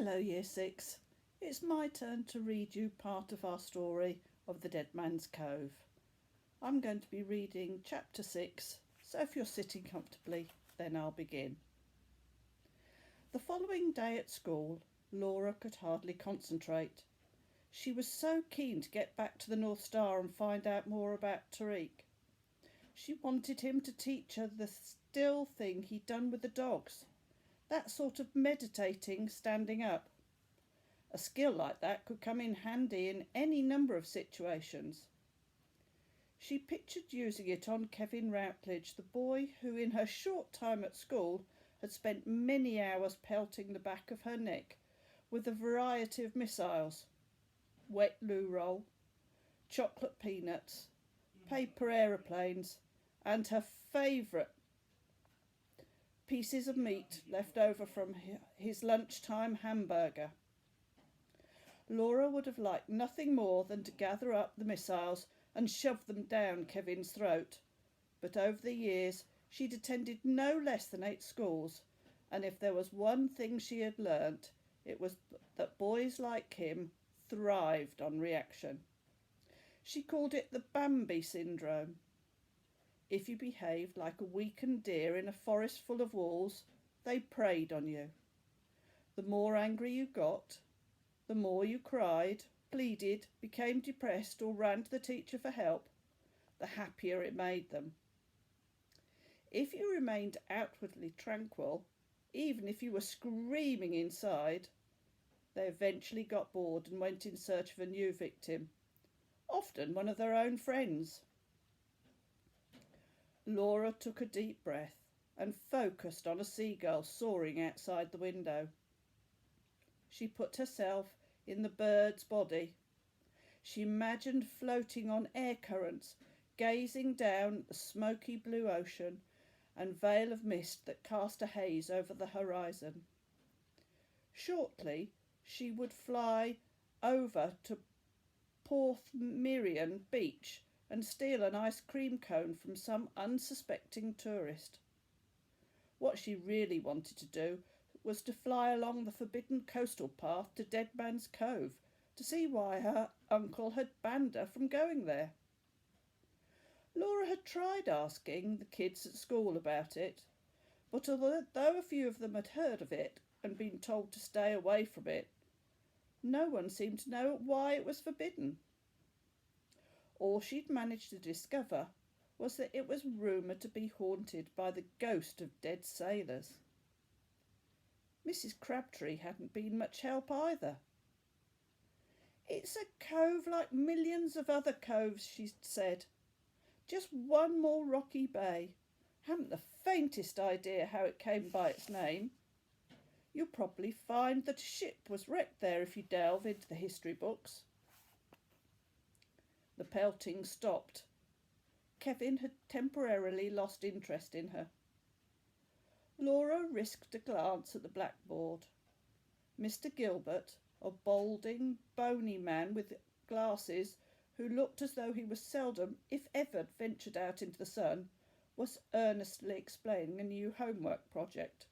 Hello, Year 6. It's my turn to read you part of our story of the Dead Man's Cove. I'm going to be reading Chapter 6, so if you're sitting comfortably, then I'll begin. The following day at school, Laura could hardly concentrate. She was so keen to get back to the North Star and find out more about Tariq. She wanted him to teach her the still thing he'd done with the dogs. That sort of meditating standing up. A skill like that could come in handy in any number of situations. She pictured using it on Kevin Routledge, the boy who in her short time at school had spent many hours pelting the back of her neck with a variety of missiles: wet loo roll, chocolate peanuts, paper aeroplanes, and her favourite pieces of meat left over from his lunchtime hamburger. Laura would have liked nothing more than to gather up the missiles and shove them down Kevin's throat, but over the years she'd attended no less than 8 schools, and if there was one thing she had learnt, it was that boys like him thrived on reaction. She called it the Bambi syndrome. If you behaved like a weakened deer in a forest full of wolves, they preyed on you. The more angry you got, the more you cried, pleaded, became depressed, or ran to the teacher for help, the happier it made them. If you remained outwardly tranquil, even if you were screaming inside, they eventually got bored and went in search of a new victim, often one of their own friends. Laura took a deep breath and focused on a seagull soaring outside the window. She put herself in the bird's body. She imagined floating on air currents, gazing down at the smoky blue ocean and veil of mist that cast a haze over the horizon. Shortly, she would fly over to Porthmeirion Beach and steal an ice cream cone from some unsuspecting tourist. What she really wanted to do was to fly along the forbidden coastal path to Dead Man's Cove to see why her uncle had banned her from going there. Laura had tried asking the kids at school about it, but although a few of them had heard of it and been told to stay away from it, no one seemed to know why it was forbidden. All she'd managed to discover was that it was rumoured to be haunted by the ghost of dead sailors. Mrs. Crabtree hadn't been much help either. "It's a cove like millions of other coves," she said. "Just one more rocky bay. Haven't the faintest idea how it came by its name. You'll probably find that a ship was wrecked there if you delve into the history books." The pelting stopped. Kevin had temporarily lost interest in her. Laura risked a glance at the blackboard. Mr. Gilbert, a balding, bony man with glasses who looked as though he was seldom, if ever, ventured out into the sun, was earnestly explaining a new homework project.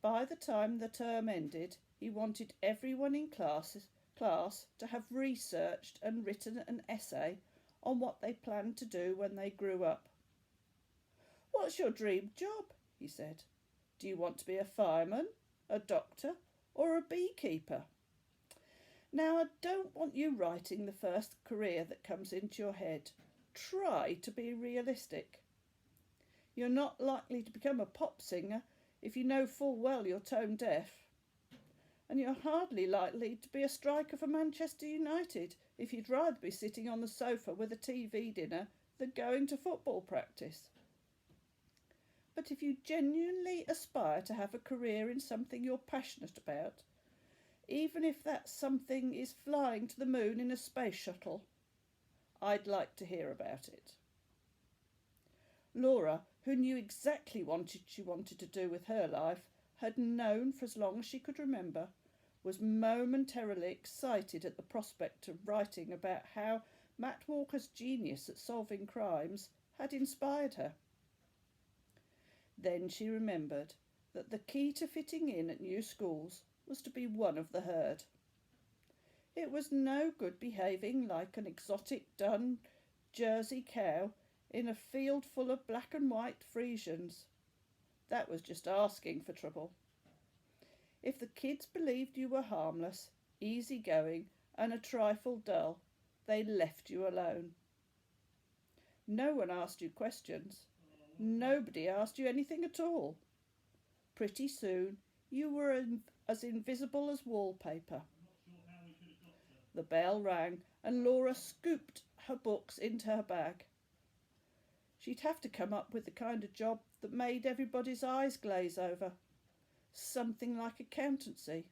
By the time the term ended, he wanted everyone in class to have researched and written an essay on what they planned to do when they grew up. "What's your dream job?" he said. "Do you want to be a fireman, a doctor, or a beekeeper? Now, I don't want you writing the first career that comes into your head. Try to be realistic. You're not likely to become a pop singer if you know full well you're tone deaf. And you're hardly likely to be a striker for Manchester United if you'd rather be sitting on the sofa with a TV dinner than going to football practice. But if you genuinely aspire to have a career in something you're passionate about, even if that something is flying to the moon in a space shuttle, I'd like to hear about it." Laura, who knew exactly what she wanted to do with her life, had known for as long as she could remember, was momentarily excited at the prospect of writing about how Matt Walker's genius at solving crimes had inspired her. Then she remembered that the key to fitting in at new schools was to be one of the herd. It was no good behaving like an exotic dun Jersey cow in a field full of black and white Friesians. That was just asking for trouble. If the kids believed you were harmless, easy-going, and a trifle dull, they left you alone. No one asked you questions. Nobody asked you anything at all. Pretty soon you were as invisible as wallpaper. The bell rang and Laura scooped her books into her bag. She'd have to come up with the kind of job that made everybody's eyes glaze over. Something like accountancy.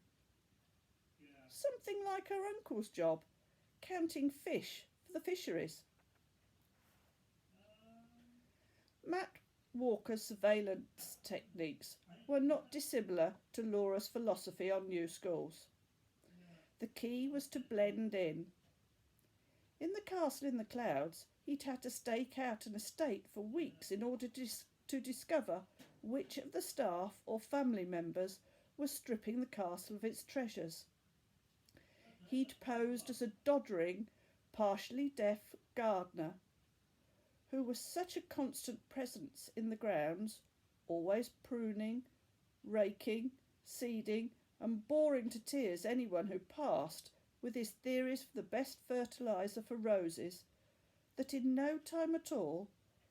Something like her uncle's job, counting fish for the fisheries. Matt Walker's surveillance techniques were not dissimilar to Laura's philosophy on new schools. The key was to blend in. In the castle in the clouds, he'd had to stake out an estate for weeks in order to discover which of the staff or family members was stripping the castle of its treasures. He'd posed as a doddering, partially deaf gardener who was such a constant presence in the grounds, always pruning, raking, seeding, and boring to tears anyone who passed with his theories for the best fertiliser for roses, that in no time at all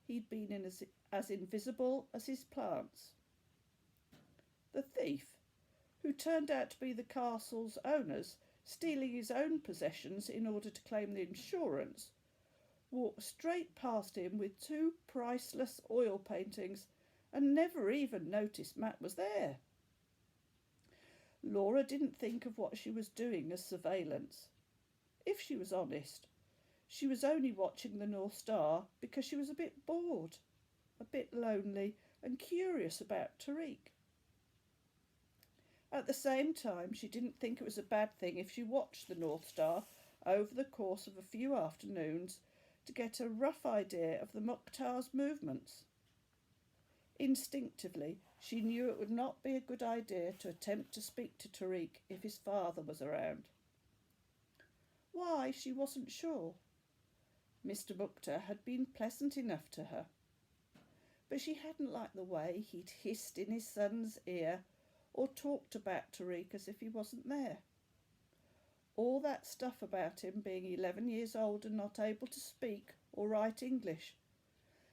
he'd been as invisible as his plants. The thief, who turned out to be the castle's owners, stealing his own possessions in order to claim the insurance, walked straight past him with two priceless oil paintings and never even noticed Matt was there. Laura didn't think of what she was doing as surveillance. If she was honest, she was only watching the North Star because she was a bit bored, a bit lonely and curious about Tariq. At the same time, she didn't think it was a bad thing if she watched the North Star over the course of a few afternoons to get a rough idea of the Mukhtar's movements. Instinctively, she knew it would not be a good idea to attempt to speak to Tariq if his father was around. Why, she wasn't sure. Mr. Mukhtar had been pleasant enough to her, but she hadn't liked the way he'd hissed in his son's ear or talked about Tariq as if he wasn't there. All that stuff about him being 11 years old and not able to speak or write English.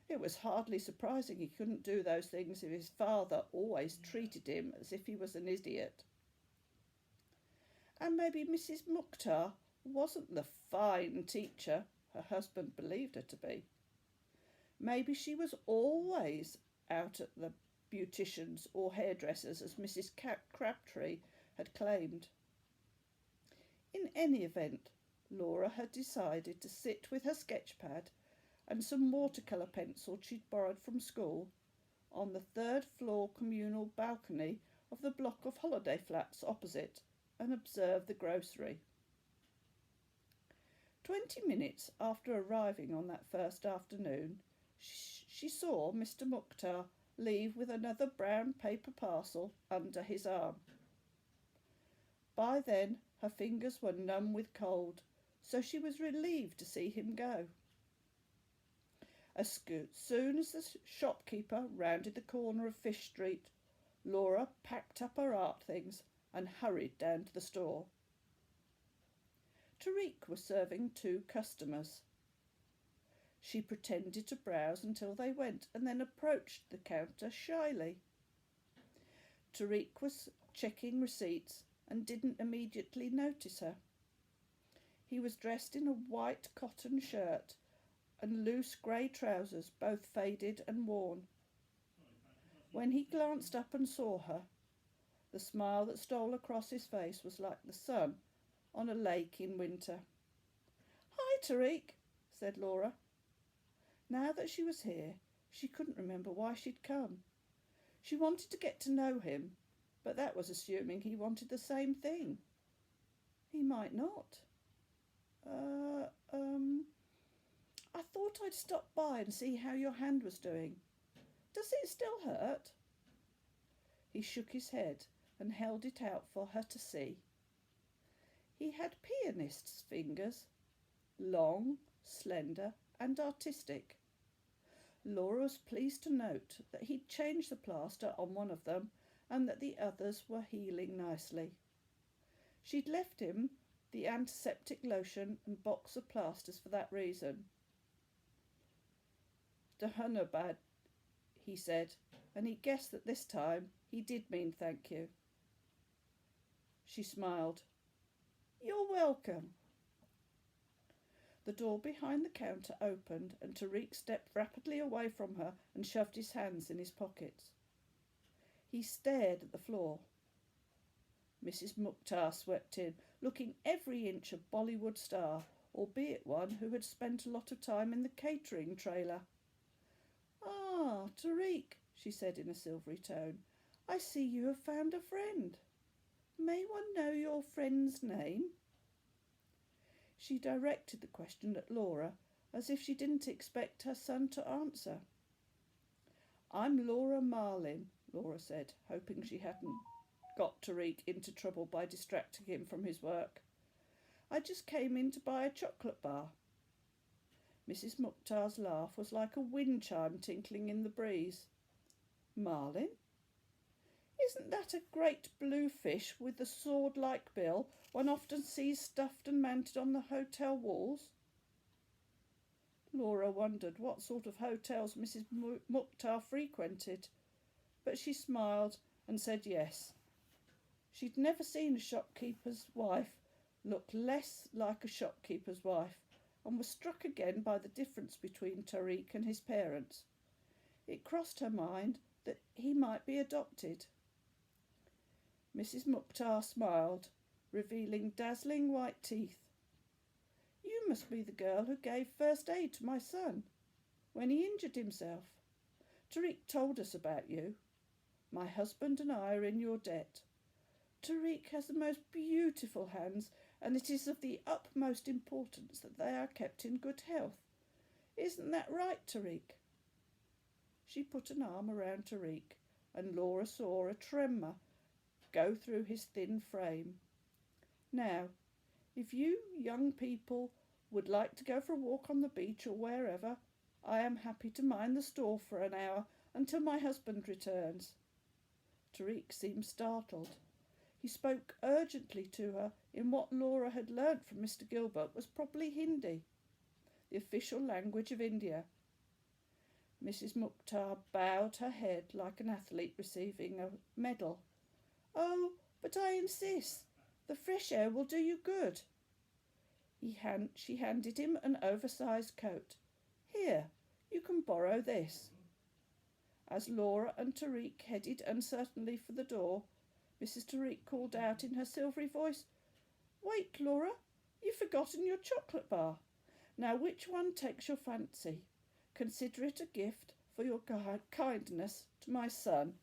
It was hardly surprising he couldn't do those things if his father always treated him as if he was an idiot. And maybe Mrs. Mukhtar wasn't the fine teacher her husband believed her to be. Maybe she was always out at the beauticians or hairdressers, as Mrs. Crabtree had claimed. In any event, Laura had decided to sit with her sketchpad and some watercolour pencils she'd borrowed from school on the third-floor communal balcony of the block of holiday flats opposite and observe the grocery. 20 minutes after arriving on that first afternoon, she saw Mr. Mukhtar leave with another brown paper parcel under his arm. By then, her fingers were numb with cold, so she was relieved to see him go. As soon as the shopkeeper rounded the corner of Fish Street, Laura packed up her art things and hurried down to the store. Tariq was serving 2 customers. She pretended to browse until they went and then approached the counter shyly. Tariq was checking receipts and didn't immediately notice her. He was dressed in a white cotton shirt and loose grey trousers, both faded and worn. When he glanced up and saw her, the smile that stole across his face was like the sun on a lake in winter. "Hi, Tariq," said Laura. Now that she was here, she couldn't remember why she'd come. She wanted to get to know him, but that was assuming he wanted the same thing. He might not. I thought I'd stop by and see how your hand was doing. Does it still hurt?" He shook his head and held it out for her to see. He had pianist's fingers, long, slender, and artistic. Laura was pleased to note that he'd changed the plaster on one of them and that the others were healing nicely. She'd left him the antiseptic lotion and box of plasters for that reason. "Dehunabad," he said, and he guessed that this time he did mean thank you. She smiled. "You're welcome." The door behind the counter opened and Tariq stepped rapidly away from her and shoved his hands in his pockets. He stared at the floor. Mrs. Mukhtar swept in, looking every inch a Bollywood star, albeit one who had spent a lot of time in the catering trailer. "Ah, Tariq," she said in a silvery tone, "I see you have found a friend. May one know your friend's name?" She directed the question at Laura, as if she didn't expect her son to answer. "I'm Laura Marlin," Laura said, hoping she hadn't got Tariq into trouble by distracting him from his work. "I just came in to buy a chocolate bar." Mrs. Mukhtar's laugh was like a wind chime tinkling in the breeze. "Marlin? Isn't that a great blue fish with the sword-like bill one often sees stuffed and mounted on the hotel walls?" Laura wondered what sort of hotels Mrs. Mukhtar frequented, but she smiled and said yes. She'd never seen a shopkeeper's wife look less like a shopkeeper's wife, and was struck again by the difference between Tariq and his parents. It crossed her mind that he might be adopted. Mrs. Mukhtar smiled, revealing dazzling white teeth. "You must be the girl who gave first aid to my son when he injured himself. Tariq told us about you. My husband and I are in your debt. Tariq has the most beautiful hands, and it is of the utmost importance that they are kept in good health. Isn't that right, Tariq?" She put an arm around Tariq, and Laura saw a tremor go through his thin frame. "Now, if you young people would like to go for a walk on the beach or wherever, I am happy to mind the store for an hour until my husband returns." Tariq seemed startled. He spoke urgently to her in what Laura had learnt from Mr. Gilbert was probably Hindi, the official language of India. Mrs. Mukhtar bowed her head like an athlete receiving a medal. "Oh, but I insist. The fresh air will do you good." She handed him an oversized coat. "Here, you can borrow this." As Laura and Tariq headed uncertainly for the door, Mrs. Tariq called out in her silvery voice, "Wait, Laura, you've forgotten your chocolate bar. Now, which one takes your fancy? Consider it a gift for your kindness to my son."